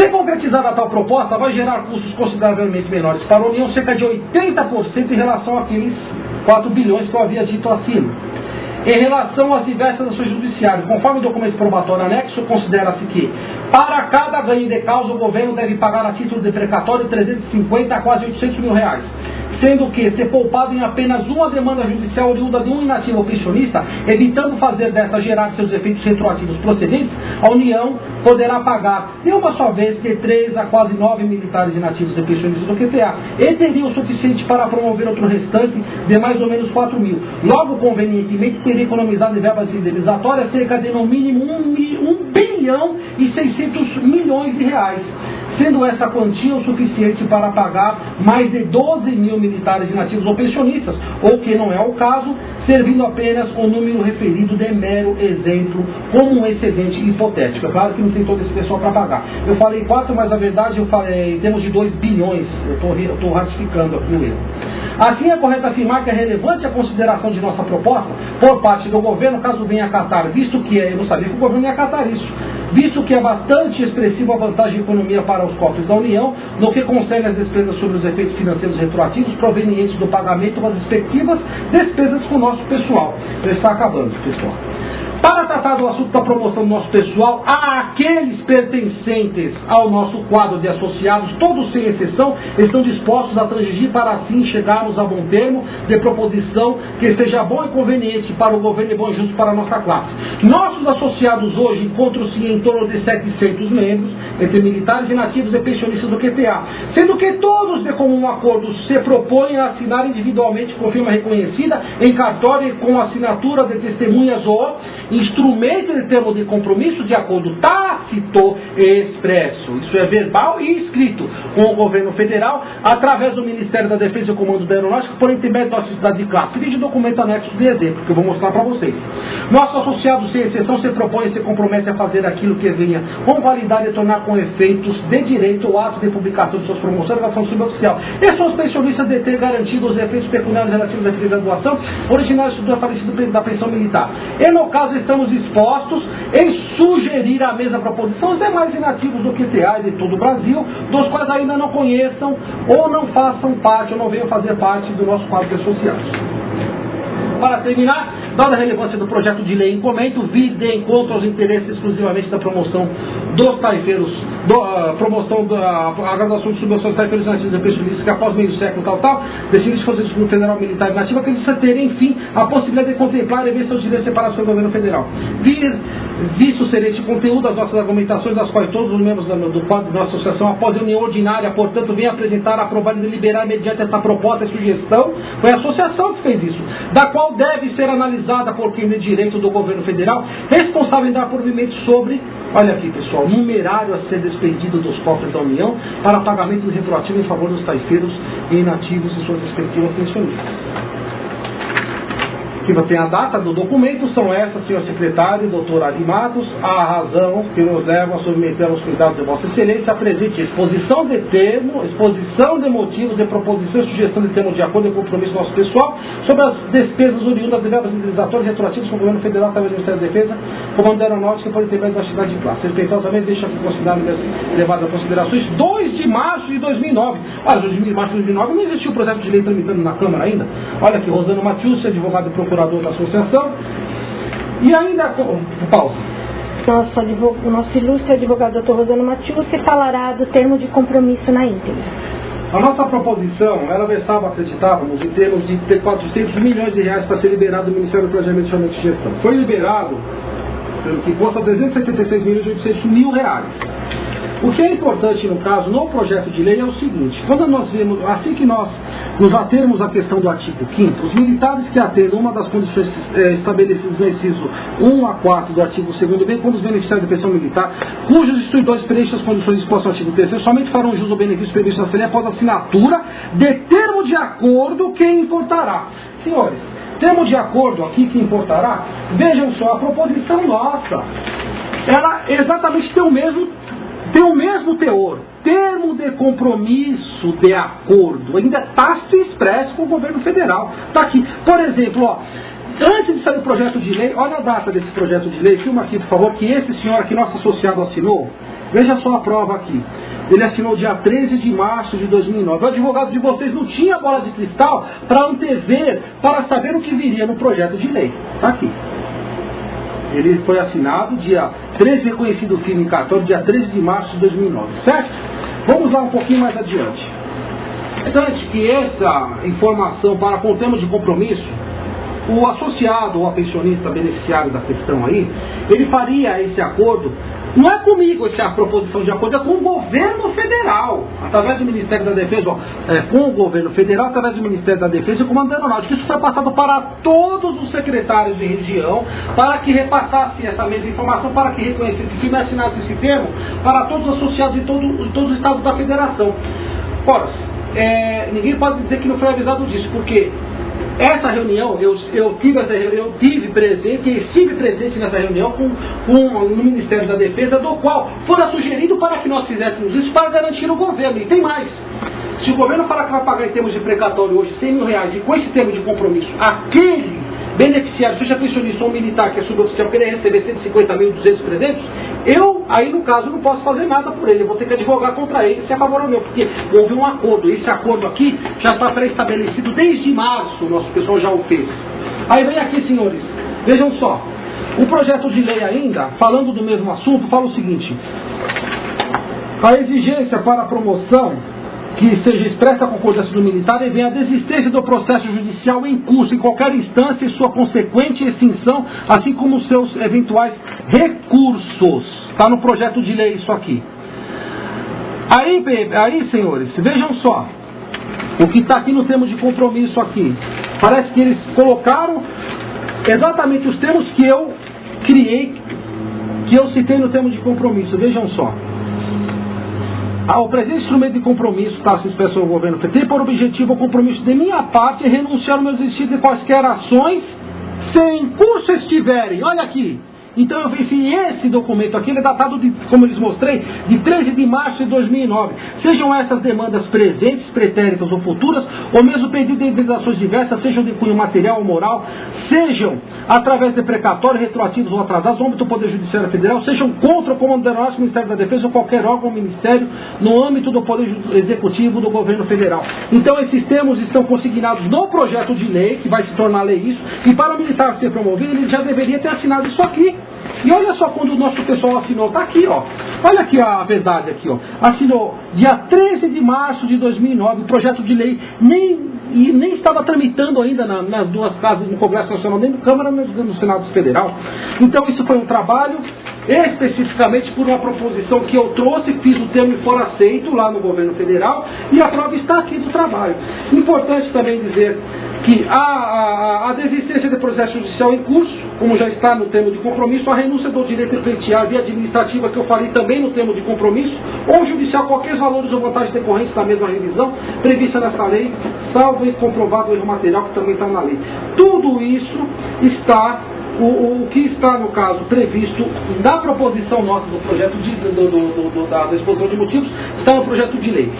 Se concretizada tal proposta, vai gerar custos consideravelmente menores para a União, cerca de 80% em relação àqueles 4 bilhões que eu havia dito acima. Em relação às diversas ações judiciárias, conforme o documento probatório anexo, considera-se que, para cada ganho de causa, o governo deve pagar a título deprecatório 350 a quase 800 mil reais. Sendo que, se poupado em apenas uma demanda judicial oriunda de um inativo ou pensionista, evitando fazer dessa gerar seus efeitos retroativos procedentes, a União poderá pagar, de uma só vez, de 3 a quase 9 militares inativos e pensionistas do QPA, e teria o suficiente para promover outro restante de mais ou menos 4 mil. Logo, convenientemente, teria economizado em verbas indenizatórias cerca de, no mínimo, 1 bilhão e 600 milhões de reais. Sendo essa quantia o suficiente para pagar mais de 12 mil militares inativos ou pensionistas, ou que não é o caso, servindo apenas o número referido de mero exemplo, como um excedente hipotético. É claro que não tem todo esse pessoal para pagar. Eu falei 4, mas na verdade eu falei em termos de 2 bilhões. Eu estou ratificando aqui o erro. Assim, é correto afirmar que é relevante a consideração de nossa proposta por parte do governo, caso venha acatar, visto que eu não sabia que o governo ia acatar isso, visto que é bastante expressiva a vantagem de economia para os cofres da União, no que concerne as despesas sobre os efeitos financeiros retroativos provenientes do pagamento das respectivas despesas com o nosso pessoal. Já está acabando, pessoal. Para tratar do assunto da promoção do nosso pessoal, aqueles pertencentes ao nosso quadro de associados, todos sem exceção, estão dispostos a transigir para assim chegarmos a bom termo de proposição que seja bom e conveniente para o governo e bom e justo para a nossa classe. Nossos associados hoje encontram-se em torno de 700 membros, entre militares e nativos e pensionistas do QTA, sendo que todos de comum acordo se propõem a assinar individualmente com firma reconhecida em cartório e com assinatura de testemunhas ou instrumento de termo de compromisso de acordo tácito e expresso. Isso é verbal e escrito com o governo federal, através do Ministério da Defesa e o Comando da Aeronáutica, por intermédio da sociedade de classe. Veja o documento anexo de exemplo, que eu vou mostrar para vocês. Nossos associados, sem exceção, se propõem e se comprometem a fazer aquilo que venha com validade e tornar com efeitos de direito o ato de publicação de suas promoções e ação suboficial. E são os pensionistas de ter garantido os efeitos pecuniários relativos à graduação, originários do falecido da pensão militar. E no caso, estamos dispostos em sugerir à mesma proposição os demais inativos do QTA e de todo o Brasil, dos quais ainda não conheçam ou não façam parte ou não venham fazer parte do nosso quadro de associados. Para terminar, dada a relevância do projeto de lei em comento, vi de encontro aos interesses exclusivamente da promoção dos taifeiros, promoção da graduação de subvenções taifeiros nativos e pensionistas que após meio século decidiram fazer o Federal Militar Nativo, acredito ter, enfim, a possibilidade de contemplar e ver seus direitos separados pelo governo federal. Visto ser este conteúdo das nossas argumentações, das quais todos os membros do quadro da associação, após a união ordinária, portanto, vem apresentar, aprovar e deliberar mediante essa proposta e sugestão, foi a associação que fez isso, da qual deve ser analisada por quem de direito do governo federal, responsável em dar provimento sobre, olha aqui pessoal, numerário a ser despendido dos cofres da União para pagamento retroativo em favor dos taifeiros e inativos e suas respectivas pensionistas. Aqui tem a data do documento, são essas, senhor secretário, doutor Ari Matos, a razão que nos leva a submeter aos cuidados de Vossa Excelência a presente exposição de termo, exposição de motivos de proposição e sugestão de termo de acordo e compromisso do nosso pessoal sobre as despesas oriundas de verbas indenizatórias retroativas com o governo federal, através do Ministério da Defesa, Comando da Aeronáutica e por intermédio da cidade de classe. Respeitosamente, deixa aqui levadas a considerações 2 de março de 2009. Olha, 2 de março de 2009 não existiu o projeto de lei tramitando na Câmara ainda. Olha aqui, Rosano Matius, advogado e procurador da associação. E ainda, pausa. O nosso ilustre advogado Dr. Rosano Matius se falará do termo de compromisso na íntegra. A nossa proposição, ela versava, acreditávamos, em termos de 400 milhões de reais para ser liberado do Ministério do Planejamento e Gestão. Foi liberado, pelo que consta, 376 milhões e 800 mil reais. O que é importante, no caso, no projeto de lei é o seguinte: quando nós vemos, assim que nós nos atermos à questão do artigo 5º, os militares que atendam uma das condições estabelecidas no inciso 1 a 4 do artigo 2º, bem como os beneficiários da pensão militar, cujos instituidores preenchem as condições dispostas no artigo 3º, somente farão jus ao benefício previsto na lei após a assinatura de termo de acordo que importará. Senhores, termo de acordo aqui que importará, vejam só, a proposição nossa, ela exatamente tem o mesmo teor, termo de compromisso de acordo, ainda está se expresso com o governo federal. Está aqui, por exemplo, ó, antes de sair o projeto de lei, olha a data desse projeto de lei, filma aqui por favor, que esse senhor aqui, nosso associado, assinou, Veja só a prova aqui. Ele assinou dia 13 de março de 2009. O advogado de vocês não tinha bola de cristal para antever, para saber o que viria no projeto de lei. Está aqui. Ele foi assinado dia 13, reconhecido firme em cartório, dia 13 de março de 2009. Certo? Vamos lá um pouquinho mais adiante. É interessante que essa informação para com termos de compromisso, o associado ou a pensionista beneficiário da questão aí, ele faria esse acordo. Não é comigo essa proposição de acordo, é com o governo federal, através do Ministério da Defesa, com o governo federal, através do Ministério da Defesa e o Comando Aeronáutico. Isso foi passado para todos os secretários de região, para que repassassem essa mesma informação, para que reconhecessem, que assinasse esse termo, para todos os associados de todos os estados da federação. Ora, ninguém pode dizer que não foi avisado disso, porque essa reunião, eu estive presente nessa reunião no Ministério da Defesa, do qual fora sugerido para que nós fizéssemos isso para garantir o governo. E tem mais. Se o governo falar que vai pagar em termos de precatório hoje R$100 mil e com esse termo de compromisso, aquele beneficiário, seja pensionista ou militar, que é suboficial, querer receber 150 mil, 200, 300, eu, aí no caso, não posso fazer nada por ele. Eu vou ter que advogar contra ele, se é favor ou meu, porque houve um acordo. Esse acordo aqui já está pré-estabelecido desde março, o nosso pessoal já o fez. Aí vem aqui, senhores, vejam só. O projeto de lei ainda, falando do mesmo assunto, fala o seguinte: a exigência para a promoção que seja expressa a concordância do militar e venha a desistência do processo judicial em curso em qualquer instância e sua consequente extinção, assim como seus eventuais recursos. Está no projeto de lei isso aqui. Aí, senhores, vejam só o que está aqui no termo de compromisso aqui. Parece que eles colocaram exatamente os termos que eu criei, que eu citei no termo de compromisso. Vejam só. O presente instrumento de compromisso, tá, se expressa o governo, tem por objetivo o compromisso de minha parte em renunciar ao meu exercício de quaisquer ações, se em curso estiverem. Olha aqui. Então eu vi esse documento aqui, ele é datado, como eu lhes mostrei, de 13 de março de 2009. Sejam essas demandas presentes, pretéritas ou futuras, ou mesmo pedido de indenizações diversas, sejam de cunho material ou moral, sejam através de precatórios, retroativos ou atrasados, no âmbito do Poder Judiciário Federal, sejam contra o Comando Aeronáutico, Ministério da Defesa ou qualquer órgão ou ministério no âmbito do Poder Executivo do Governo Federal. Então esses termos estão consignados no projeto de lei, que vai se tornar lei isso, e para o militar ser promovido, ele já deveria ter assinado isso aqui. E olha só quando o nosso pessoal assinou, está aqui, ó. Olha aqui a verdade aqui, ó. Assinou dia 13 de março de 2009, o projeto de lei nem estava tramitando ainda nas duas casas, no Congresso Nacional, nem no Câmara, nem no Senado Federal. Então isso foi um trabalho especificamente por uma proposição que eu trouxe, fiz o termo e for aceito lá no governo federal, e a prova está aqui do trabalho. Importante também dizer que a desistência de processo judicial em curso, como já está no termo de compromisso, a renúncia do direito de pleitear via administrativa, que eu falei também no termo de compromisso, ou judicial, qualquer valores ou vantagens decorrentes da mesma revisão prevista nessa lei, salvo e comprovado o erro material que também está na lei. Tudo isso está, o que está, no caso, previsto na proposição nossa do projeto da exposição de motivos, está no projeto de lei.